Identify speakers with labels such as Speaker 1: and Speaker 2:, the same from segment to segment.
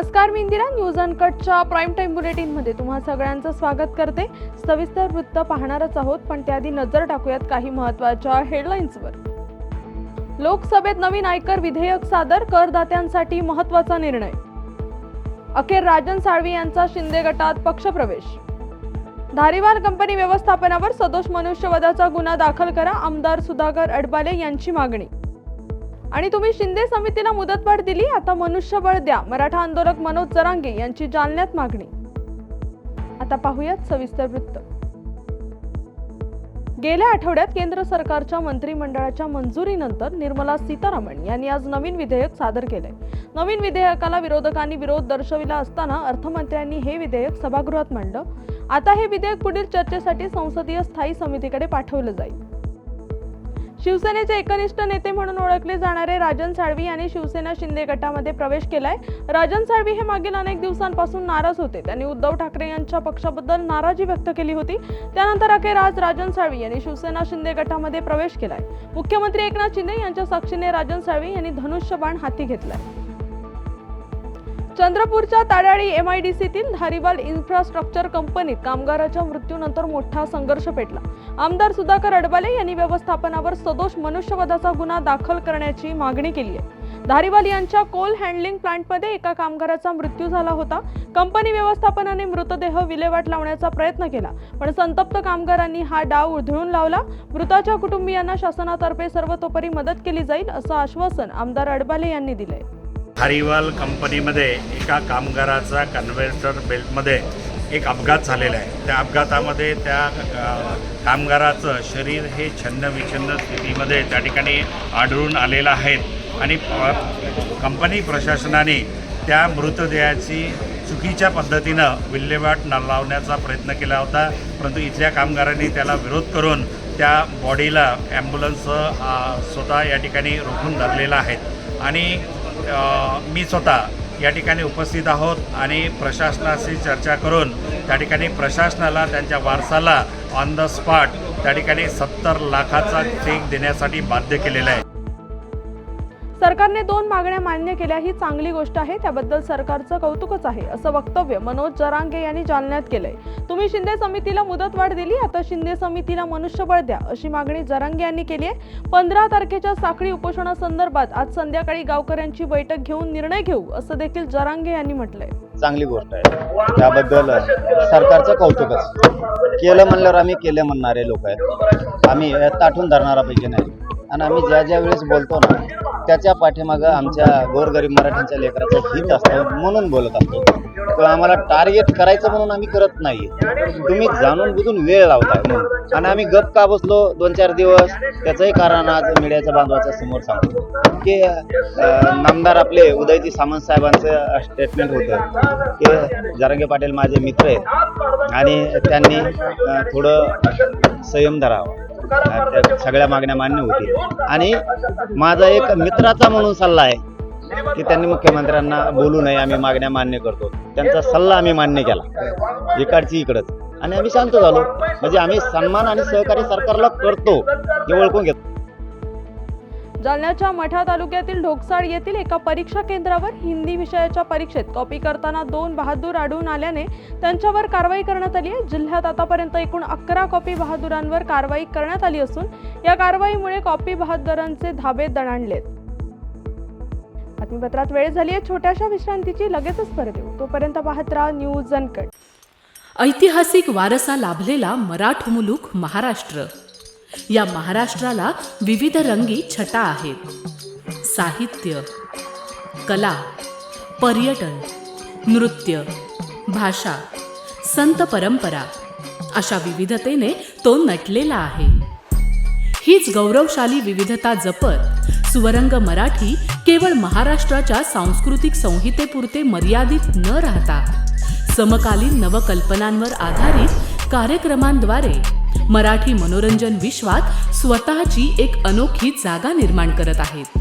Speaker 1: नमस्कार, मी Indira. News अनकटच्या prime time बुलेटिनमध्ये तुम्हा सगळ्यांचं स्वागत करते. सविस्तर वृत्त पाहणारच आहोत, पण त्याआधी नजर टाकूयात काही महत्त्वाच्या हेडलाईन्सवर. लोकसभेत नवीन आयकर विधेयक सादर, करदात्यांसाठी महत्त्वाचा निर्णय. अखेर राजन साळवी यांचा शिंदे गटात पक्षप्रवेश. धारीवाल कंपनी व्यवस्थापनावर सदोष मनुष्यवधाचा गुन्हा दाखल करा, आमदार सुधाकर अडबाले यांची मागणी. आणि तुम्ही शिंदे समितीला मुदतवाढ दिली, आता मनुष्यबळ द्या, मराठा आंदोलक मनोज जरांगे यांची जालन्यात मागणी. आता पाहूयात सविस्तर वृत्त. गेल्या आठवड्यात केंद्र सरकारच्या मंत्रिमंडळाच्या मंजुरीनंतर निर्मला सीतारामन यांनी आज नवीन विधेयक सादर केलंय. नवीन विधेयकाला विरोधकांनी विरोध दर्शविला असताना अर्थमंत्र्यांनी हे विधेयक सभागृहात मांडलं. आता हे विधेयक पुढील चर्चेसाठी संसदीय स्थायी समितीकडे पाठवलं जाईल. शिवसेनेचे एकनिष्ठ नेते म्हणून ओळखले जाणारे राजन साळवी यांनी शिवसेना शिंदे गटामध्ये प्रवेश केलाय. राजन साळवी हे मागील अनेक दिवसांपासून नाराज होते. त्यांनी उद्धव ठाकरे यांच्या पक्षाबद्दल नाराजी व्यक्त केली होती. त्यानंतर अखेर आज राजन साळवी यांनी शिवसेना शिंदे गटामध्ये प्रवेश केलाय. मुख्यमंत्री एकनाथ शिंदे यांच्या साक्षीने राजन साळवी यांनी धनुष्यबाण हाती घेतलाय. चंद्रपूरच्या ताडाळी MIDCतील धारीवाल इन्फ्रास्ट्रक्चर कंपनीत कामगाराच्या मृत्यूनंतर मोठा संघर्ष पेटला. आमदार सुधाकर अडबाले यांनी व्यवस्थापनावर सदोष मनुष्यवधाचा गुन्हा दाखल करण्याची मागणी केली आहे. धारीवाल यांच्या कोल हँडलिंग प्लांटमध्ये एका कामगाराचा मृत्यू झाला होता. कंपनी व्यवस्थापनाने मृतदेह विल्हेवाट लावण्याचा प्रयत्न केला, पण संतप्त कामगारांनी हा डाव उधळून लावला. मृताच्या कुटुंबियांना शासनातर्फे सर्वतोपरी मदत केली जाईल असं आश्वासन आमदार अडबाले यांनी दिलंय.
Speaker 2: धारीवाल कंपनीमध्ये एका कामगाराचा कन्व्हेयर बेल्टमध्ये एक अपघात झालेला आहे. त्या अपघातामध्ये त्या कामगाराचं शरीर हे छन्नविछन्न स्थितीमध्ये त्या ठिकाणी आढळून आलेलं आहे आणि कंपनी प्रशासनाने त्या मृतदेहाची चुकीच्या पद्धतीनं विल्हेवाट न लावण्याचा प्रयत्न केला होता, परंतु इथल्या कामगारांनी त्याला विरोध करून त्या बॉडीला ॲम्ब्युलन्स स्वतः या ठिकाणी रोखून धरलेला आहे. आणि मी स्वतः या ठिकाणी उपस्थित आहोत आणि प्रशासनाशी चर्चा करून त्या ठिकाणी प्रशासनाला त्यांच्या वारसाला ऑन द स्पॉट त्या ठिकाणी 70 लाखाचा चेक देण्यासाठी बाध्य केलेलं आहे.
Speaker 1: सरकारने 2 मागण्या मान्य केल्या ही चांगली गोष्ट आहे, त्याबद्दल सरकारचं कौतुकच आहे, असं वक्तव्य मनोज जरांगे यांनी जालन्यात केलंय. तुम्ही शिंदे समितीला मुदतवाढ दिली, आता शिंदे समितीला मनुष्यबळ द्या, अशी मागणी जरांगे यांनी केली आहे. 15 तारखेच्या साखळी उपोषणासंदर्भात आज संध्याकाळी गावकऱ्यांची बैठक घेऊन निर्णय घेऊ, असं देखील जरांगे यांनी म्हटलंय.
Speaker 3: चांगली गोष्ट आहे, त्याबद्दल सरकारचं कौतुकच. केलं म्हणल्यावर आम्ही केलं म्हणणारे लोक आहेत. आम्ही ताठून धरणारापैकी नाही आणि आम्ही ज्या वेळेस बोलतो ना त्याच्या पाठीमागं आमच्या गोरगरीब मराठ्यांच्या लेकराचं हित असतं म्हणून बोलत असतो. तर आम्हाला टार्गेट करायचं म्हणून आम्ही करत नाही. तुम्ही जाणून बुजून वेळ लावताय म्हणून आणि आम्ही गप का बसलो 2-4 दिवस, त्याचंही कारण आज मीडियाच्या बांधवाच्या समोर सांगतो की नामदार आपले उदयजी सामंत साहेबांचं स्टेटमेंट होतं की जरांगे पाटील माझे मित्र आहेत आणि त्यांनी थोडं संयम धरावा. त्या सगळ्या मागण्या मान्य होतील आणि माझा एक मित्राचा म्हणून सल्ला आहे की त्यांनी मुख्यमंत्र्यांना बोलू नये, आम्ही मागण्या मान्य करतो. त्यांचा सल्ला आम्ही मान्य केला, इकडची इकडच, आणि आम्ही शांत झालो. म्हणजे आम्ही सन्मान आणि सहकार्य सरकारला करतो हे ओळखून घेतो.
Speaker 1: जालन्याच्या मठा तालुक्यातील ढोकसाळ येथील एका परीक्षा केंद्रावर हिंदी विषयाच्या परीक्षेत कॉपी करताना 2 बहादूर आढळून आल्याने त्यांच्यावर कारवाई करण्यात आली आहे. जिल्ह्यात आतापर्यंत एकूण 11 कॉपी बहादुरांवर कारवाई करण्यात आली असून या कारवाईमुळे कॉपी बहादुरांचे धाबे दणाणलेत. बातमीपत्रात वेळ झाली आहे छोट्याशा विश्रांतीची, लगेचच परत येऊ. तोपर्यंत पाहत राहा न्यूज अनकट.
Speaker 4: ऐतिहासिक वारसा लाभलेला मराठ मुलूक महाराष्ट्र. या महाराष्ट्राला विविध रंगी छटा आहेत. साहित्य, कला, पर्यटन, नृत्य, भाषा, संत परंपरा अशा विविधतेने तो नटलेला आहे. हीच गौरवशाली विविधता जपत सुवरंग मराठी केवळ महाराष्ट्राच्या सांस्कृतिक संहितेपुरते मर्यादित न राहता समकालीन नवकल्पनांवर आधारित कार्यक्रमांद्वारे मराठी मनोरंजन विश्वात स्वतःची एक अनोखी जागा निर्माण करत आहेत.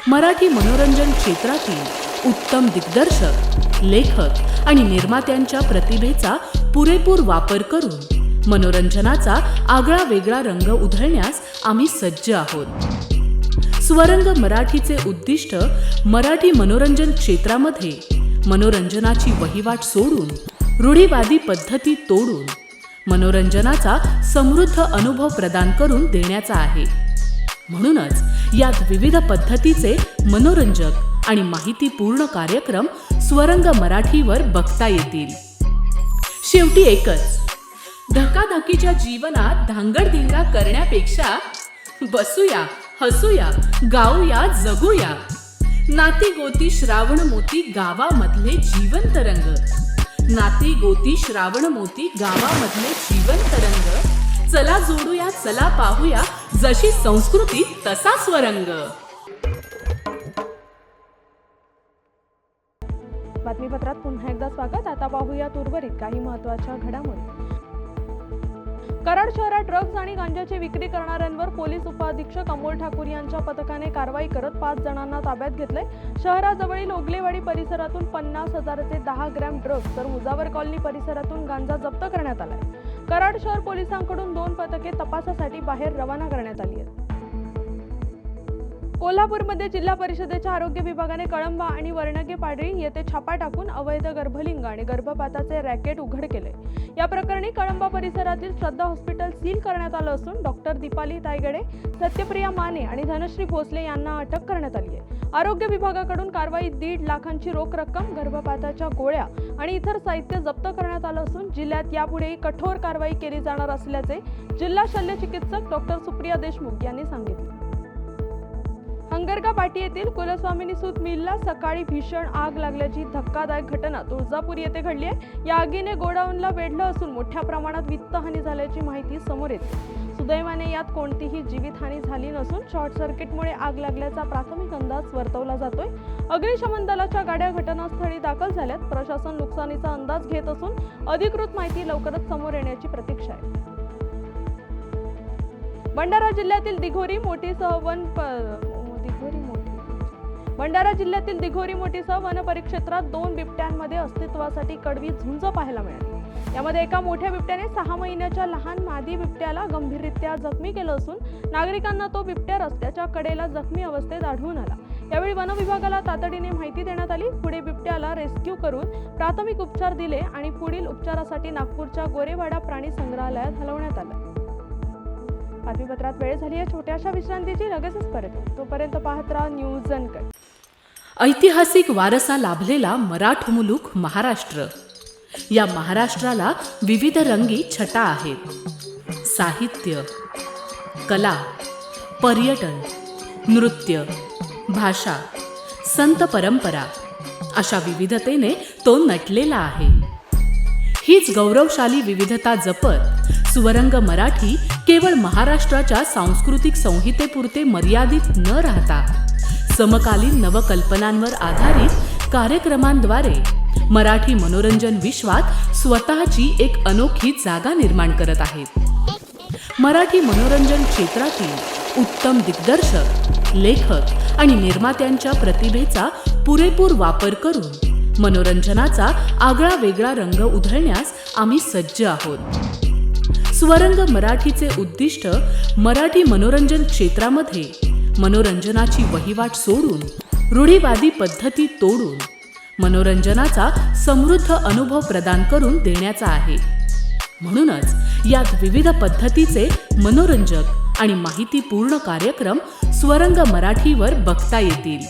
Speaker 4: मराठी मनोरंजन क्षेत्रातील उत्तम दिग्दर्शक, लेखक आणि निर्मात्यांच्या प्रतिभेचा पुरेपूर वापर करून मनोरंजनाचा आगळा वेगळा रंग उधळण्यास आम्ही सज्ज आहोत. सुवरंग मराठीचे उद्दिष्ट मराठी मनोरंजन क्षेत्रामध्ये मनोरंजनाची वहिवाट सोडून रूढीवादी पद्धती तोडून मनोरंजनाचा समृद्ध अनुभव प्रदान करून देण्याचा आहे. म्हणूनच यात विविध पद्धतीचे मनोरंजक आणि माहितीपूर्ण कार्यक्रम स्वरंग मराठीवर बघता येतील. शेवटी एकच, धकाधकीच्या जीवनात धांगडधिंगा करण्यापेक्षा बसूया, हसूया, गाऊया, जगूया. नाती गोती श्रावण मोती गावामधले जीवंत रंग. नाती गोती श्रावण मोती गावामधले जीवंत रंग. चला जोडूया, चला पाहूया, जशी संस्कृती तसा स्वरंग.
Speaker 1: बातमीपत्रात पुन्हा एकदा स्वागत. आता पाहूयात उर्वरित काही महत्त्वाच्या घडामोडी. कराड शहरात ड्रग्ज आणि गांजाची विक्री करणाऱ्यांवर पोलीस उपअधीक्षक अमोल ठाकूर यांच्या पथकाने कारवाई करत 5 जणांना ताब्यात घेतले. शहराजवळील ओगलेवाडी परिसरातून 50,000चे 10 ग्रॅम ड्रग्ज तर मुजावर कॉलनी परिसरातून गांजा जप्त करण्यात आलाय. कराड शहर पोलिसांकडून 2 पथके तपासासाठी बाहेर रवाना करण्यात आली आहेत. कोल्हापूरमध्ये जिल्हा परिषदेच्या आरोग्य विभागाने कळंबा आणि वर्णगे पाडळी येथे छापा टाकून अवैध गर्भलिंग आणि गर्भपाताचे रॅकेट उघड केले. या प्रकरणी कळंबा परिसरातील श्रद्धा हॉस्पिटल सील करण्यात आलं असून डॉक्टर दीपाली तायगडे, सत्यप्रिया माने आणि धनश्री भोसले यांना अटक करण्यात आली आहे. आरोग्य विभागाकडून कारवाईत 1.5 लाखांची रोख रक्कम, गर्भपाताच्या गोळ्या आणि इतर साहित्य जप्त करण्यात आलं असून जिल्ह्यात यापुढेही कठोर कारवाई केली जाणार असल्याचे जिल्हा शल्य चिकित्सक डॉक्टर सुप्रिया देशमुख यांनी सांगितले. हंगरगा पाटी येथील कुलस्वामिनी सूत मिलला सकाळी भीषण आग लागल्याची धक्कादायक घटना तुळजापूर येथे घडली आहे. या आगीने गोडाऊनला वेढलं असून मोठ्या प्रमाणात वित्तहानी झाल्याची माहिती समोर येते. सुदैवाने यात कोणतीही जीवितहानी झाली नसून शॉर्ट सर्किटमुळे आग लागल्याचा प्राथमिक अंदाज वर्तवला जातोय. अग्निशमन दलाच्या गाड्या घटनास्थळी दाखल झाल्यात. प्रशासन नुकसानीचा अंदाज घेत असून अधिकृत माहिती लवकरच समोर येण्याची प्रतीक्षा आहे. भंडारा जिल्ह्यातील दिघोरी मोठीसह दिघोरी मोठीसह वन परिक्षेत्रात 2 बिबट्यांमध्ये अस्तित्वासाठी कडवी झुंज पाहायला मिळाली. यामध्ये एका मोठ्या बिबट्याने 6 महिन्याच्या लहान मादी बिबट्याला गंभीररित्या जखमी केलं असून नागरिकांना तो बिबट्या रस्त्याच्या कडेला जखमी अवस्थेत आढळून आला. यावेळी वन विभागाला तातडीने माहिती देण्यात आली. पुढे बिबट्याला रेस्क्यू करून प्राथमिक उपचार दिले आणि पुढील उपचारासाठी नागपूरच्या गोरेवाडा प्राणी संग्रहालयात हलवण्यात आलं. बातमीपत्रात वेळ झाली आहे छोट्याशा विश्रांतीची. लगेचच परत येऊ. तोपर्यंत पाहत राहा न्यूज अनकट.
Speaker 4: ऐतिहासिक वारसा लाभलेला मराठ मुलूक महाराष्ट्र. या महाराष्ट्राला विविध रंगी छटा आहेत. साहित्य, कला, पर्यटन, नृत्य, भाषा, संत परंपरा अशा विविधतेने तो नटलेला आहे. हीच गौरवशाली विविधता जपत स्वरंग मराठी केवळ महाराष्ट्राच्या सांस्कृतिक संहितेपुरते मर्यादित न राहता समकालीन नवकल्पनांवर आधारित कार्यक्रमांद्वारे मराठी मनोरंजन विश्वात स्वतःची एक अनोखी जागा निर्माण करत आहेत. मराठी मनोरंजन क्षेत्रातील उत्तम दिग्दर्शक, लेखक आणि निर्मात्यांच्या प्रतिभेचा पुरेपूर वापर करून मनोरंजनाचा आगळा वेगळा रंग उधळण्यास आम्ही सज्ज आहोत. स्वरंग मराठीचे उद्दिष्ट मराठी मनोरंजन क्षेत्रामध्ये मनोरंजनाची वहिवाट सोडून रूढीवादी पद्धती तोडून मनोरंजनाचा समृद्ध अनुभव प्रदान करून देण्याचा आहे. म्हणूनच यात विविध पद्धतीचे मनोरंजक आणि माहितीपूर्ण कार्यक्रम स्वरंग मराठीवर बघता येतील.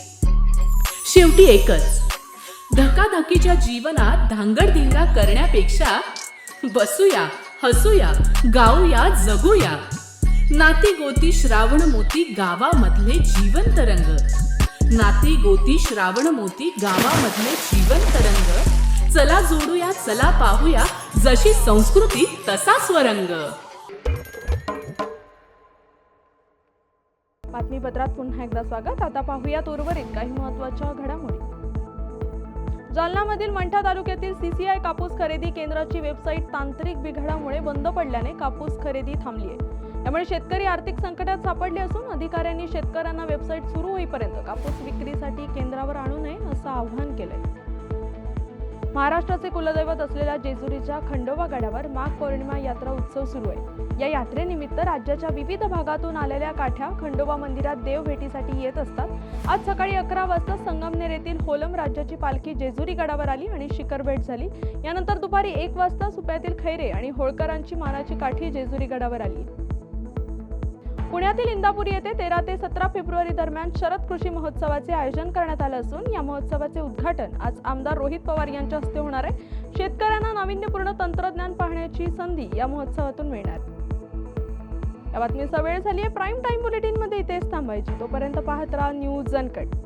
Speaker 4: शेवटी एकच, धकाधकीच्या जीवनात धांगडधिंगा करण्यापेक्षा बसूया, हसूया, गाऊया, जगूया. नाती गोती श्रावण मोती गावामधले जीवंत रंग. नाती गोती श्रावण मोती गावामधले जीवंत रंग. चला जोडूया, चला पाहूया, जशी संस्कृती तसा स्वरंग.
Speaker 1: बातमीपत्रात पुन्हा एकदा स्वागत. आता पाहूयात उर्वरित काही महत्त्वाच्या घडामोडी. जालनामधील मंठा तालुक्यातील CCI कापूस खरेदी केंद्राची वेबसाईट तांत्रिक बिघाडामुळे बंद पडल्याने कापूस खरेदी थांबली आहे. यामुळे शेतकरी आर्थिक संकटात सापडले असून अधिकाऱ्यांनी शेतकऱ्यांना वेबसाईट सुरू होईपर्यंत कापूस विक्रीसाठी केंद्रावर आणू नये असं आवाहन केलंय. महाराष्ट्राचे कुलदैवत असलेल्या जेजुरीच्या खंडोबा गडावर माघ पौर्णिमा यात्रा उत्सव सुरू आहे। या यात्रेनिमित्त राज्याच्या विविध भागातून आलेल्या काठ्या खंडोबा मंदिरात देव भेटीसाठी येत असतात। आज सकाळी 11 वाजता संगमनेर येथील होलम राज्याची पालखी जेजुरी गडावर आली आणि शिखर भेट झाली। यानंतर दुपारी 1 वाजता सुप्यातील खैरे आणि होळकरांची मानाची काठी जेजुरी गडावर आली। पुण्यातील इंदापुरी येथे 13 ते 17 फेब्रुवारी दरम्यान शरद कृषी महोत्सवाचे आयोजन करण्यात आले असून या महोत्सवाचे उद्घाटन आज आमदार रोहित पवार यांच्या हस्ते होणार आहे। शेतकऱ्यांना नाविन्यपूर्ण तंत्रज्ञान पाहण्याची संधी या महोत्सवातून मिळणार। या बातमीचा वेळ झाली आहे। प्राईम टाइम बुलेटिन मध्ये इथेच थांबायची। तोपर्यंत पाहत राहा न्यूज अनकट।